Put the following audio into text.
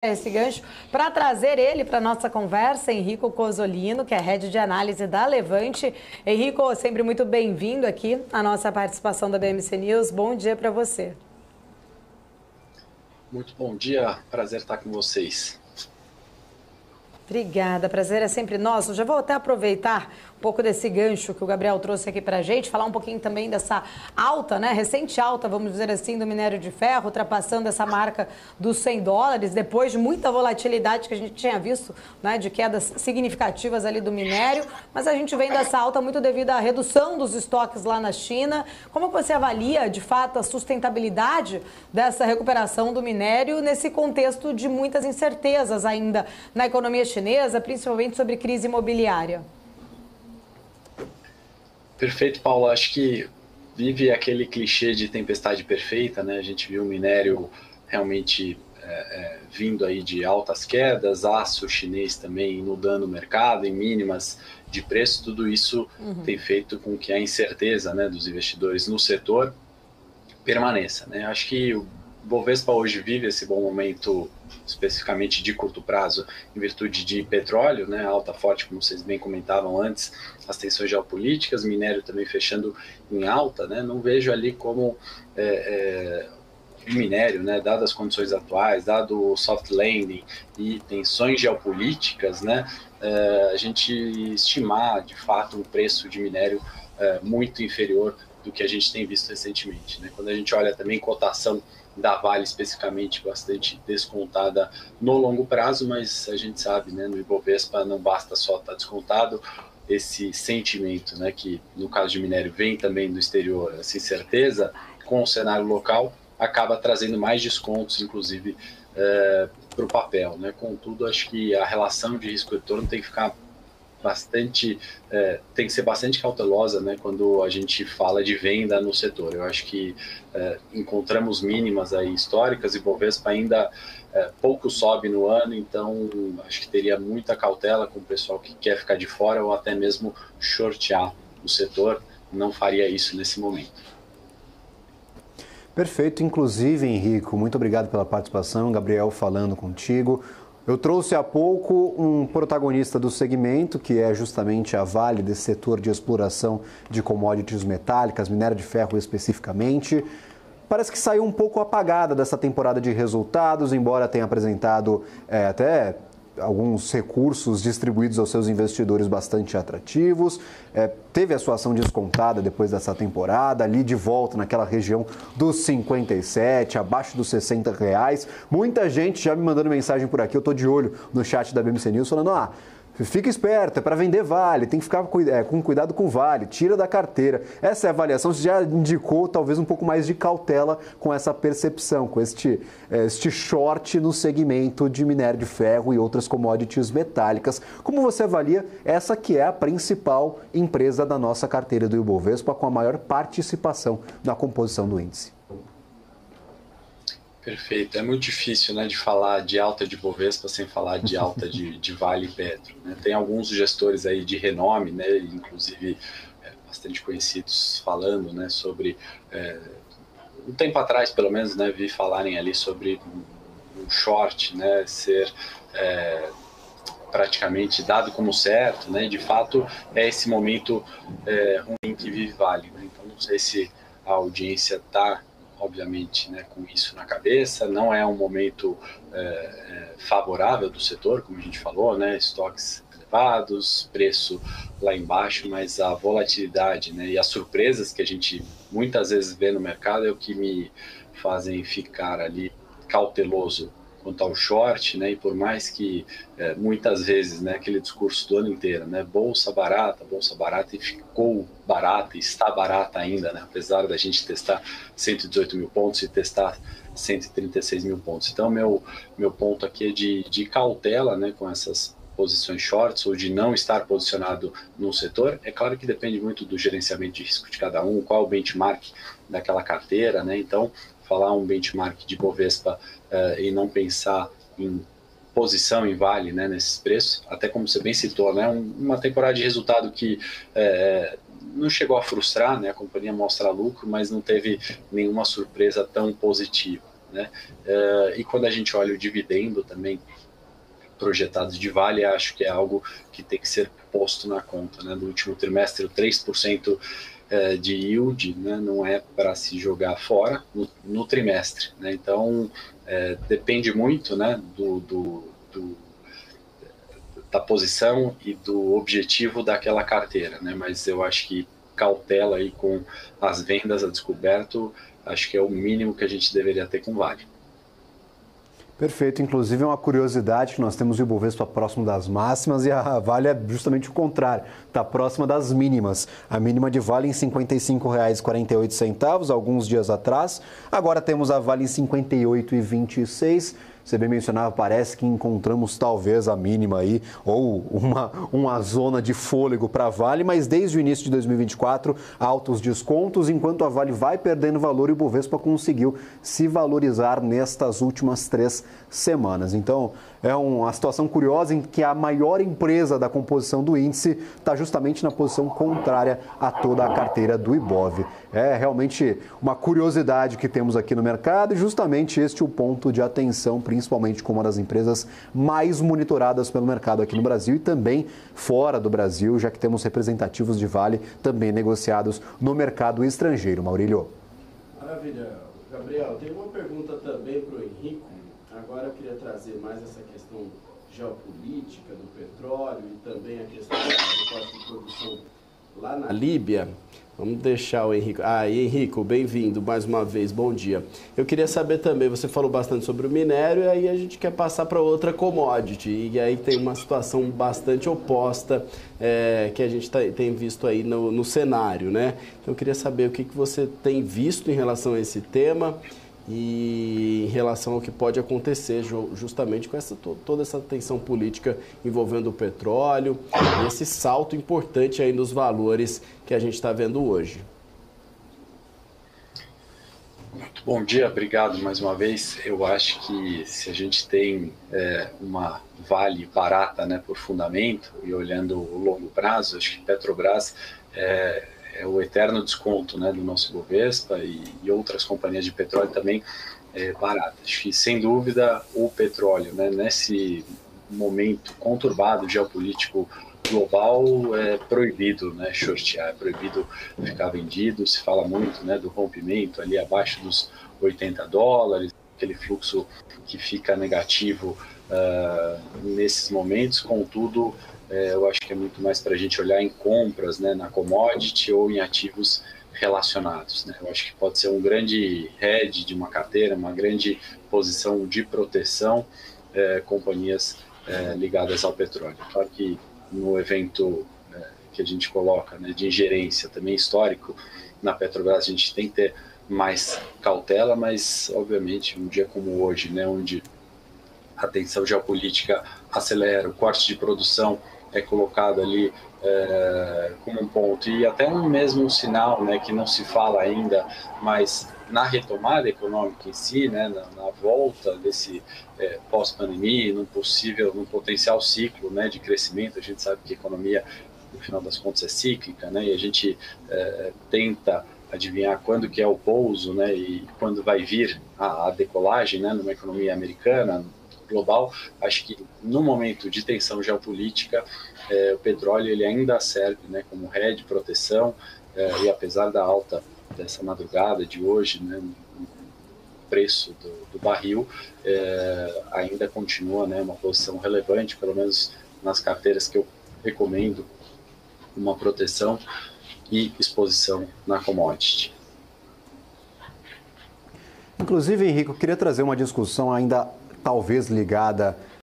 Esse gancho para trazer ele para nossa conversa, Henrico Cozzolino, que é head de análise da Levante. Henrico, sempre muito bem-vindo aqui à nossa participação da BMC News. Bom dia para você. Muito bom dia, prazer estar com vocês. Obrigada, prazer é sempre nosso. Já vou até aproveitar um pouco desse gancho que o Gabriel trouxe aqui para a gente, falar um pouquinho também dessa alta, recente alta, vamos dizer assim, do minério de ferro, ultrapassando essa marca dos $100, depois de muita volatilidade que a gente tinha visto, de quedas significativas ali do minério, mas a gente vem dessa alta muito devido à redução dos estoques lá na China. Como você avalia, de fato, a sustentabilidade dessa recuperação do minério nesse contexto de muitas incertezas ainda na economia chinesa, principalmente sobre crise imobiliária? Perfeito, Paulo. Acho que vive aquele clichê de tempestade perfeita, né? A gente viu o minério realmente vindo aí de altas quedas, aço chinês também inundando o mercado em mínimas de preço. Tudo isso tem feito com que a incerteza, dos investidores no setor permaneça, né? Acho que o Bovespa hoje vive esse bom momento, especificamente de curto prazo, em virtude de petróleo, alta forte, como vocês bem comentavam antes, as tensões geopolíticas, minério também fechando em alta, Não vejo ali como o minério, dadas as condições atuais, dado o soft landing e tensões geopolíticas, a gente estimar, de fato, um preço de minério muito inferior do que a gente tem visto recentemente, Quando a gente olha também cotação da Vale especificamente bastante descontada no longo prazo, mas a gente sabe, no Ibovespa não basta só estar descontado, esse sentimento, que no caso de minério vem também do exterior, essa incerteza com o cenário local acaba trazendo mais descontos, inclusive para o papel, Contudo, acho que a relação de risco-retorno tem que ficar tem que ser bastante cautelosa, quando a gente fala de venda no setor. Eu acho que encontramos mínimas aí históricas e Bovespa ainda pouco sobe no ano, então acho que teria muita cautela com o pessoal que quer ficar de fora ou até mesmo shortear o setor. Não faria isso nesse momento. Perfeito, inclusive, Henrico, muito obrigado pela participação. Gabriel falando contigo. Eu trouxe há pouco um protagonista do segmento, que é justamente a Vale, desse setor de exploração de commodities metálicas, minério de ferro especificamente. Parece que saiu um pouco apagada dessa temporada de resultados, embora tenha apresentado até alguns recursos distribuídos aos seus investidores bastante atrativos. Teve a sua ação descontada depois dessa temporada, ali de volta naquela região dos 57, abaixo dos R$60. Muita gente já me mandando mensagem por aqui, eu estou de olho no chat da BMC News, falando, fica esperto, é para vender Vale, tem que ficar com cuidado com Vale, tira da carteira. Essa é a avaliação, você já indicou talvez um pouco mais de cautela com essa percepção, com este short no segmento de minério de ferro e outras commodities metálicas. Como você avalia essa que é a principal empresa da nossa carteira do Ibovespa com a maior participação na composição do índice? Perfeito. É muito difícil de falar de alta de Bovespa sem falar de alta de Vale e Petro. Tem alguns gestores aí de renome, inclusive bastante conhecidos falando sobre... um tempo atrás, pelo menos, vi falarem ali sobre um short ser praticamente dado como certo. De fato, é esse momento ruim que vive Vale. Então, não sei se a audiência está obviamente, com isso na cabeça. Não é um momento favorável do setor, como a gente falou, estoques elevados, preço lá embaixo, mas a volatilidade e as surpresas que a gente muitas vezes vê no mercado é o que me fazem ficar ali cauteloso quanto ao short, e por mais que muitas vezes, aquele discurso do ano inteiro, bolsa barata, e ficou barata, e está barata ainda, apesar da gente testar 118 mil pontos e testar 136 mil pontos. Então, meu ponto aqui é de cautela, com essas posições shorts ou de não estar posicionado no setor. É claro que depende muito do gerenciamento de risco de cada um, qual o benchmark daquela carteira, Então, falar um benchmark de Bovespa e não pensar em posição em Vale, nesses preços, até como você bem citou, uma temporada de resultado que não chegou a frustrar, a companhia mostra lucro, mas não teve nenhuma surpresa tão positiva. né? E quando a gente olha o dividendo também projetado de Vale, acho que é algo que tem que ser posto na conta, né? No último trimestre, 3% de yield, né? Não é para se jogar fora no trimestre, né? Então, depende muito, né, da posição e do objetivo daquela carteira, né? Mas eu acho que cautela aí com as vendas a descoberto, acho que é o mínimo que a gente deveria ter com Vale. Perfeito. Inclusive, é uma curiosidade que nós temos o Ibovespa próximo das máximas e a Vale é justamente o contrário, está próxima das mínimas. A mínima de Vale em R$ 55,48 alguns dias atrás. Agora temos a Vale em R$ 58,26. Você bem mencionava, parece que encontramos talvez a mínima aí, ou uma zona de fôlego para a Vale, mas desde o início de 2024, altos descontos, enquanto a Vale vai perdendo valor e o Ibovespa conseguiu se valorizar nestas últimas 3 semanas. Então, é uma situação curiosa em que a maior empresa da composição do índice está justamente na posição contrária a toda a carteira do Ibov. É realmente uma curiosidade que temos aqui no mercado e justamente este é o ponto de atenção, principalmente como uma das empresas mais monitoradas pelo mercado aqui no Brasil e também fora do Brasil, já que temos representativos de Vale também negociados no mercado estrangeiro. Maurílio. Maravilha. Gabriel, tem uma pergunta também para o Henrico. Agora eu queria trazer mais essa questão geopolítica do petróleo e também a questão do corte de produção lá na Líbia. Vamos deixar o Henrico. Henrico, bem-vindo mais uma vez, bom dia. Eu queria saber também, você falou bastante sobre o minério e aí a gente quer passar para outra commodity. E aí tem uma situação bastante oposta que a gente tem visto aí no cenário, né? Então eu queria saber o que você tem visto em relação a esse tema e em relação ao que pode acontecer justamente com toda essa tensão política envolvendo o petróleo e esse salto importante aí nos valores que a gente está vendo hoje. Muito bom dia, obrigado mais uma vez. Eu acho que se a gente tem uma Vale barata, né, por fundamento e olhando o longo prazo, acho que Petrobras é o eterno desconto, né, do nosso Bovespa e outras companhias de petróleo também baratas. Acho que, sem dúvida, o petróleo, né, nesse momento conturbado geopolítico global, é proibido, né, shortear, é proibido ficar vendido. Se fala muito, né, do rompimento ali abaixo dos $80, aquele fluxo que fica negativo nesses momentos. Contudo, eu acho que é muito mais para a gente olhar em compras, né, na commodity ou em ativos relacionados, né? Eu acho que pode ser um grande hedge de uma carteira, uma grande posição de proteção, companhias ligadas ao petróleo. Claro que no evento que a gente coloca, né, de ingerência também histórico na Petrobras, a gente tem que ter mais cautela, mas obviamente um dia como hoje, né, onde a tensão geopolítica acelera, o corte de produção é colocado ali como um ponto, e até um mesmo sinal, né, que não se fala ainda, mas na retomada econômica em si, né, na volta desse pós-pandemia, num potencial ciclo, né, de crescimento. A gente sabe que a economia, no final das contas, é cíclica, né, e a gente tenta adivinhar quando que é o pouso, né, e quando vai vir a decolagem, né, numa economia americana, global. Acho que no momento de tensão geopolítica, o petróleo ele ainda serve, né, como hedge, proteção, e apesar da alta dessa madrugada de hoje, né, no preço do barril, ainda continua, né, uma posição relevante, pelo menos nas carteiras que eu recomendo, uma proteção e exposição na commodity. Inclusive, Henrique, eu queria trazer uma discussão ainda talvez ligada